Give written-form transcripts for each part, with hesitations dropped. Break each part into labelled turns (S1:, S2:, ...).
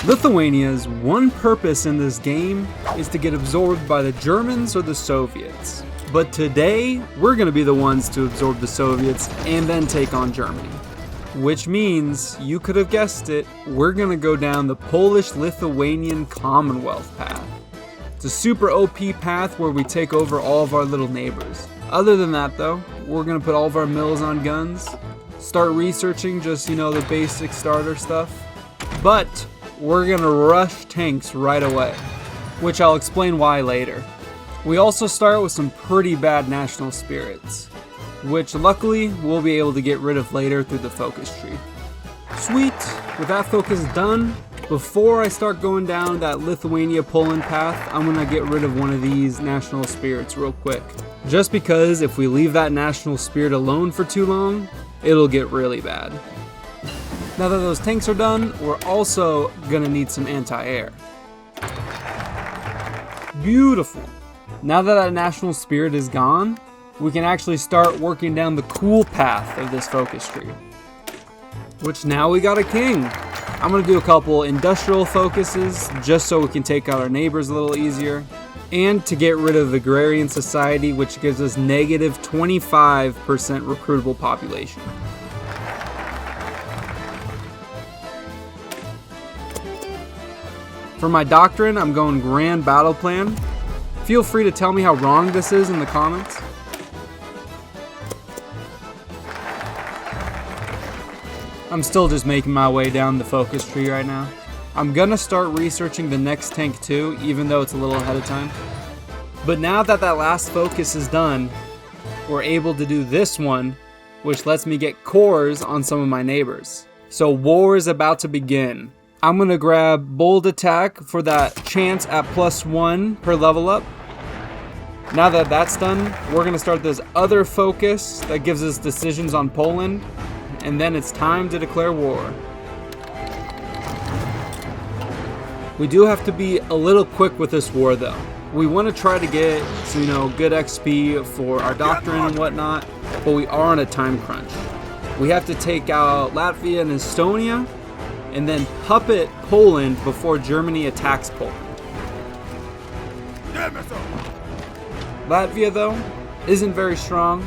S1: Lithuania's one purpose in this game is to get absorbed by the Germans or the Soviets. But today, we're going to be the ones to absorb the Soviets and then take on Germany. Which means, you could have guessed it, we're going to go down the Polish-Lithuanian Commonwealth path. It's a super OP path where we take over all of our little neighbors. Other than that though, we're going to put all of our mills on guns, start researching just, the basic starter stuff. But we're going to rush tanks right away, which I'll explain why later. We also start with some pretty bad national spirits, which luckily we'll be able to get rid of later through the focus tree. Sweet, with that focus done, before I start going down that Lithuania-Poland path, I'm going to get rid of one of these national spirits real quick. Just because if we leave that national spirit alone for too long, it'll get really bad. Now that those tanks are done, we're also going to need some anti-air. Beautiful. Now that that national spirit is gone, we can actually start working down the cool path of this focus tree. Which now we got a king. I'm going to do a couple industrial focuses just so we can take out our neighbors a little easier. And to get rid of agrarian society, which gives us negative 25% recruitable population. For my doctrine, I'm going grand battle plan. Feel free to tell me how wrong this is in the comments. I'm still just making my way down the focus tree right now. I'm gonna start researching the next tank too, even though it's a little ahead of time. But now that that last focus is done, we're able to do this one, which lets me get cores on some of my neighbors. So war is about to begin. I'm gonna grab bold attack for that chance at +1 per level up. Now that that's done, we're gonna start this other focus that gives us decisions on Poland, and then it's time to declare war. We do have to be a little quick with this war though. We want to try to get some, good XP for our doctrine and whatnot, but we are on a time crunch. We have to take out Latvia and Estonia, and then puppet Poland before Germany attacks Poland. Latvia though, isn't very strong,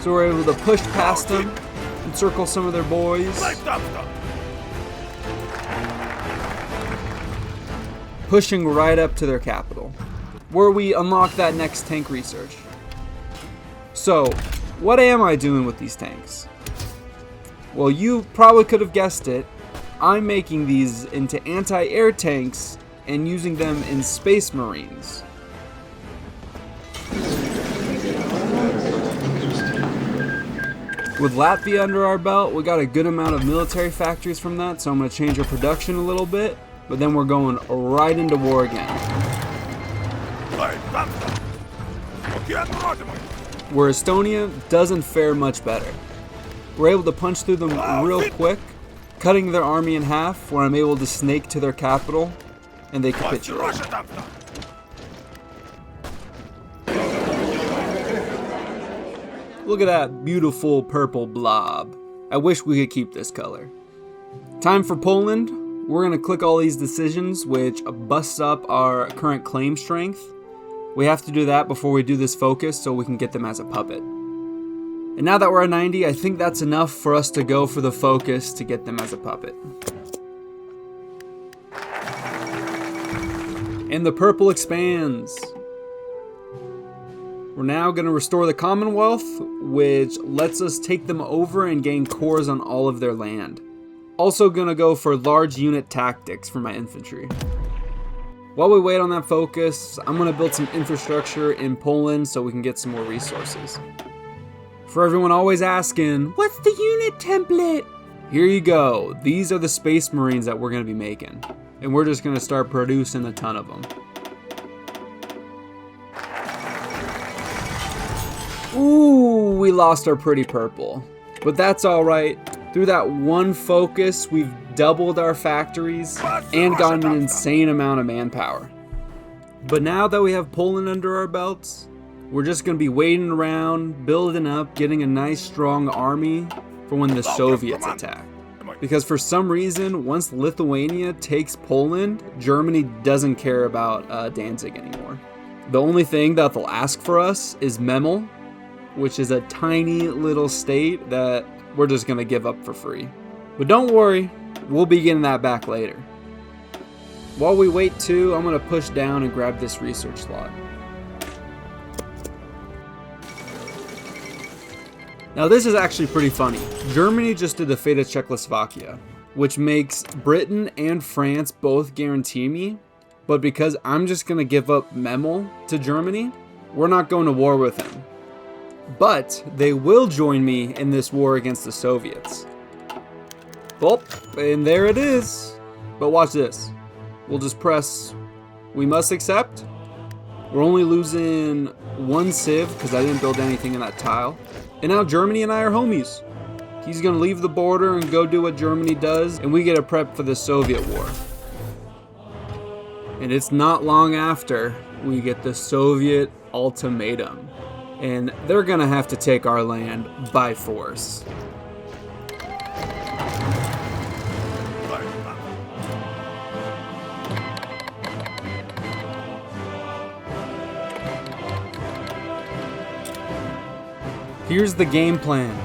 S1: so we're able to push past them, encircle some of their boys. Pushing right up to their capital, where we unlock that next tank research. So, what am I doing with these tanks? Well, you probably could have guessed it. I'm making these into anti-air tanks and using them in Space Marines. With Latvia under our belt, we got a good amount of military factories from that, so I'm going to change our production a little bit. But then we're going right into war again. Where Estonia doesn't fare much better. We're able to punch through them real quick, cutting their army in half, where I'm able to snake to their capital, and they capitulate. Look at that beautiful purple blob. I wish we could keep this color. Time for Poland. We're going to click all these decisions, which busts up our current claim strength. We have to do that before we do this focus so we can get them as a puppet. And now that we're at 90, I think that's enough for us to go for the focus to get them as a puppet. And the purple expands. We're now going to restore the Commonwealth, which lets us take them over and gain cores on all of their land. Also gonna go for large unit tactics for my infantry. While we wait on that focus, I'm gonna build some infrastructure in Poland so we can get some more resources. For everyone always asking, what's the unit template? Here you go. These are the Space Marines that we're gonna be making. And we're just gonna start producing a ton of them. Ooh, we lost our pretty purple. But that's alright. Through that one focus, we've doubled our factories and gotten an insane amount of manpower. But now that we have Poland under our belts, we're just going to be waiting around, building up, getting a nice strong army for when the Soviets attack. Because for some reason, once Lithuania takes Poland, Germany doesn't care about Danzig anymore. The only thing that they'll ask for us is Memel, which is a tiny little state that we're just going to give up for free. But don't worry, we'll be getting that back later. While we wait too, I'm going to push down and grab this research slot. Now this is actually pretty funny. Germany just did the fate of Czechoslovakia, which makes Britain and France both guarantee me, but because I'm just going to give up Memel to Germany, we're not going to war with them. But they will join me in this war against the Soviets. Well, and there it is. But watch this. We'll just press, we must accept. We're only losing one civ because I didn't build anything in that tile. And now Germany and I are homies. He's gonna leave the border and go do what Germany does, and we get a prep for the Soviet war. And it's not long after we get the Soviet ultimatum. And they're gonna have to take our land by force. Here's the game plan.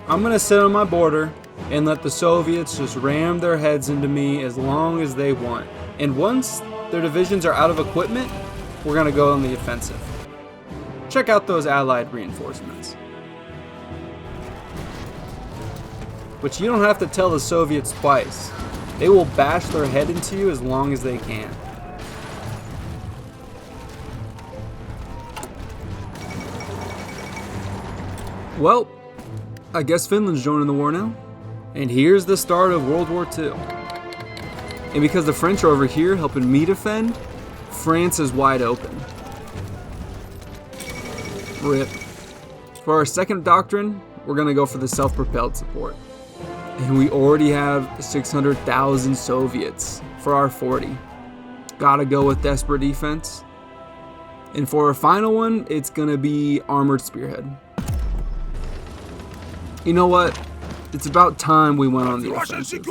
S1: I'm gonna sit on my border and let the Soviets just ram their heads into me as long as they want. And once their divisions are out of equipment, we're gonna go on the offensive. Check out those Allied reinforcements. But you don't have to tell the Soviets twice. They will bash their head into you as long as they can. Well, I guess Finland's joining the war now. And here's the start of World War II. And because the French are over here helping me defend, France is wide open. RIP. For our second doctrine, we're going to go for the self-propelled support. And we already have 600,000 Soviets for our 40. Gotta go with desperate defense. And for our final one, it's going to be armored spearhead. You know what? It's about time we went on the offensive.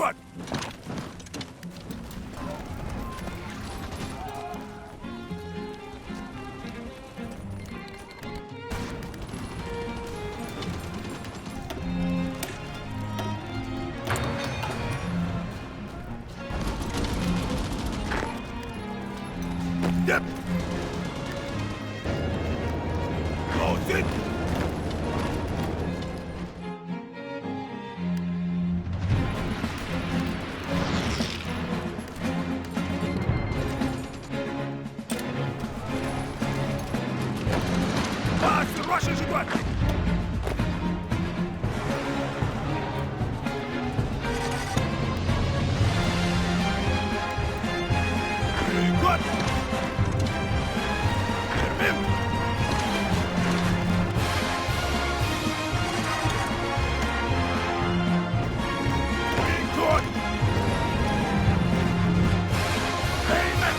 S2: Yep. Close it. The Russians are going. Good. Get him. Good. Amen.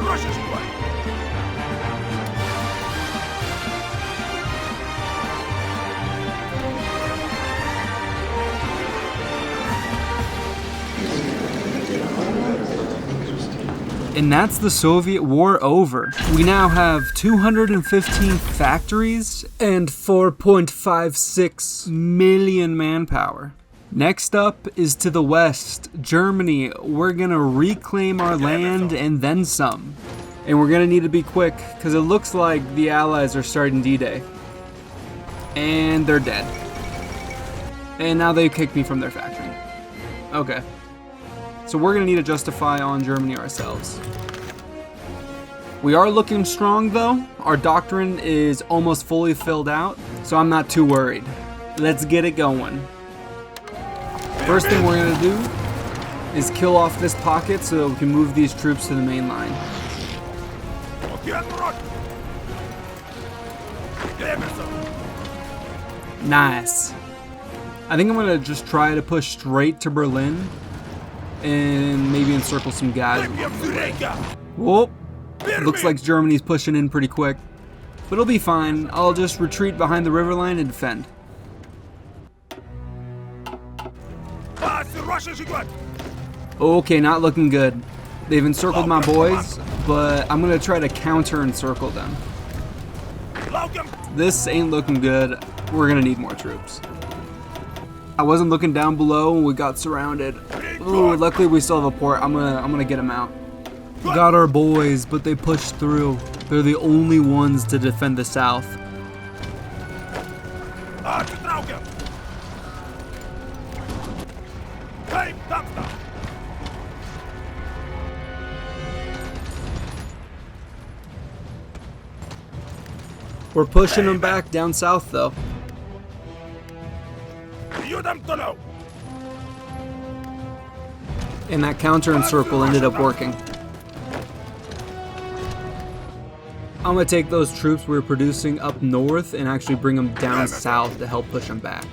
S2: Russia's going.
S1: And that's the Soviet war over. We now have 215 factories and 4.56 million manpower. Next up is to the west, Germany. We're gonna reclaim our land and then some. And we're gonna need to be quick because it looks like the Allies are starting D-Day. And they're dead. And now they kicked me from their factory. Okay. So we're gonna need to justify on Germany ourselves. We are looking strong though. Our doctrine is almost fully filled out, so I'm not too worried. Let's get it going. First thing we're gonna do is kill off this pocket so we can move these troops to the main line. Nice. I think I'm gonna just try to push straight to Berlin and maybe encircle some guys. Whoop. Looks like Germany's pushing in pretty quick. But it'll be fine. I'll just retreat behind the river line and defend. Okay, not looking good. They've encircled my boys, but I'm gonna try to counter encircle them. This ain't looking good. We're gonna need more troops. I wasn't looking down below when we got surrounded. Ooh, luckily we still have a port. I'm gonna get them out. Got our boys, but they pushed through. They're the only ones to defend the south. We're pushing them back down south though. And that counter and circle ended up working. I'm gonna take those troops we were producing up north and actually bring them down south to help push them back.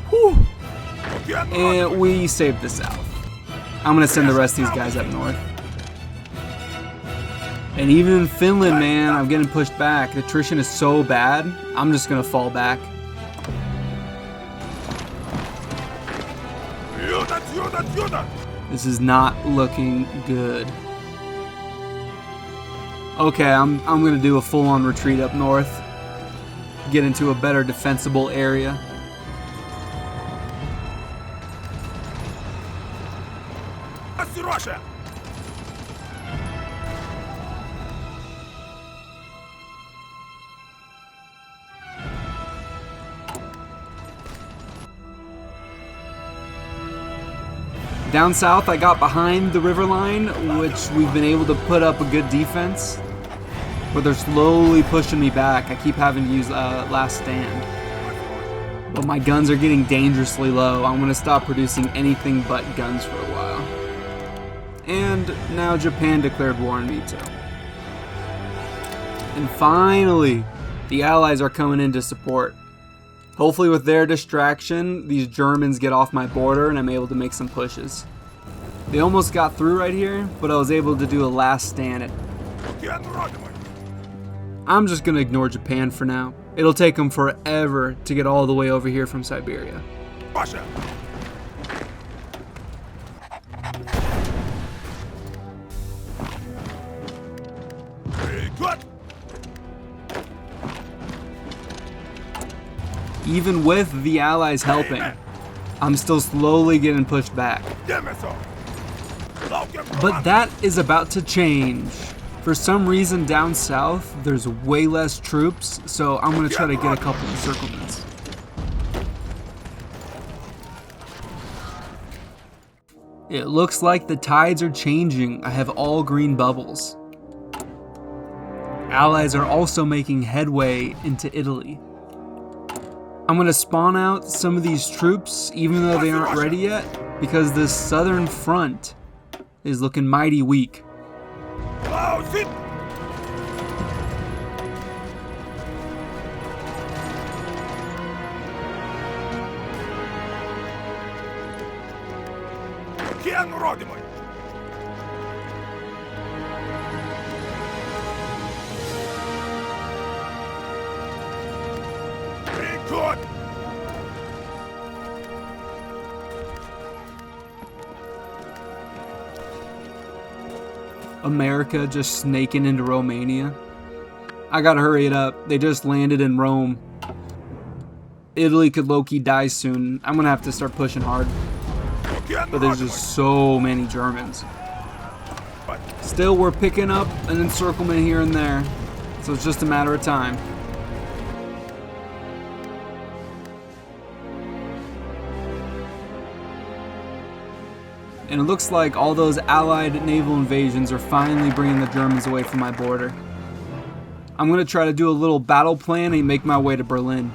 S1: Whew. And we saved the south. I'm gonna send the rest of these guys up north. And even in Finland, man, I'm getting pushed back. The attrition is so bad, I'm just gonna fall back. This is not looking good. Okay, I'm gonna do a full-on retreat up north. Get into a better defensible area.
S2: Russia.
S1: Down south, I got behind the river line, which we've been able to put up a good defense. But they're slowly pushing me back. I keep having to use last stand. But my guns are getting dangerously low. I'm going to stop producing anything but guns for a while. And now Japan declared war on me too. And finally, the Allies are coming in to support. Hopefully with their distraction, these Germans get off my border and I'm able to make some pushes. They almost got through right here, but I was able to do a last stand. I'm just going to ignore Japan for now. It'll take them forever to get all the way over here from Siberia.
S2: Russia. Very good.
S1: Even with the Allies helping, I'm still slowly getting pushed back. But that is about to change. For some reason down south, there's way less troops, so I'm going to try to get a couple encirclements. It looks like the tides are changing. I have all green bubbles. Allies are also making headway into Italy. I'm going to spawn out some of these troops, even though they aren't ready yet, because this southern front is looking mighty weak. America just snaking into Romania. I gotta hurry it up. They just landed in Rome. Italy could low-key die soon. I'm gonna have to start pushing hard. But there's just so many Germans. Still, we're picking up an encirclement here and there. It's so it's just a matter of time. And it looks like all those Allied naval invasions are finally bringing the Germans away from my border. I'm going to try to do a little battle plan and make my way to Berlin.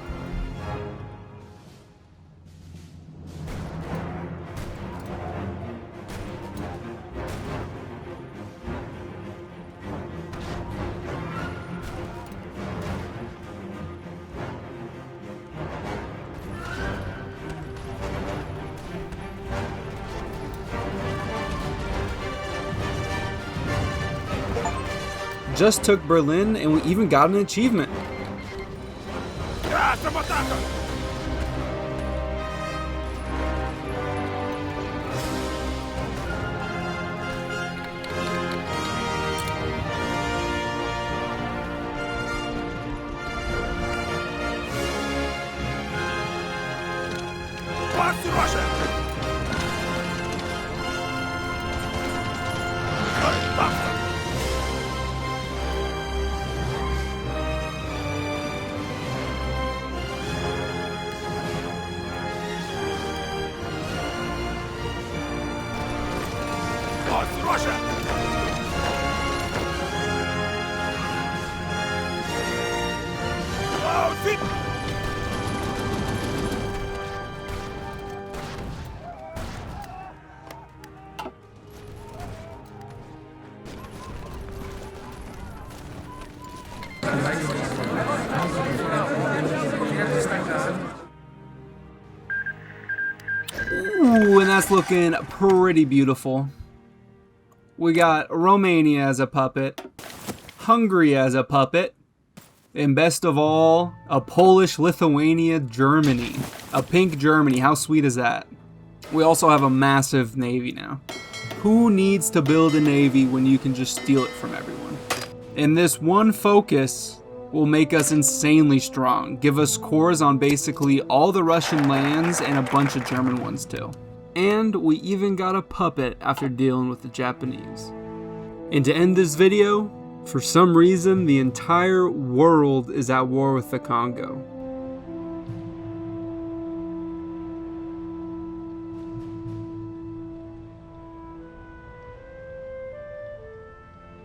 S1: Just took Berlin, and we even got an achievement. Ooh, and that's looking pretty beautiful. We got Romania as a puppet, Hungary as a puppet, and best of all, a Polish, Lithuania, Germany. A pink Germany, how sweet is that? We also have a massive navy now. Who needs to build a navy when you can just steal it from everyone? And this one focus will make us insanely strong, give us cores on basically all the Russian lands and a bunch of German ones too. And we even got a puppet after dealing with the Japanese. And to end this video, for some reason the entire world is at war with the Congo.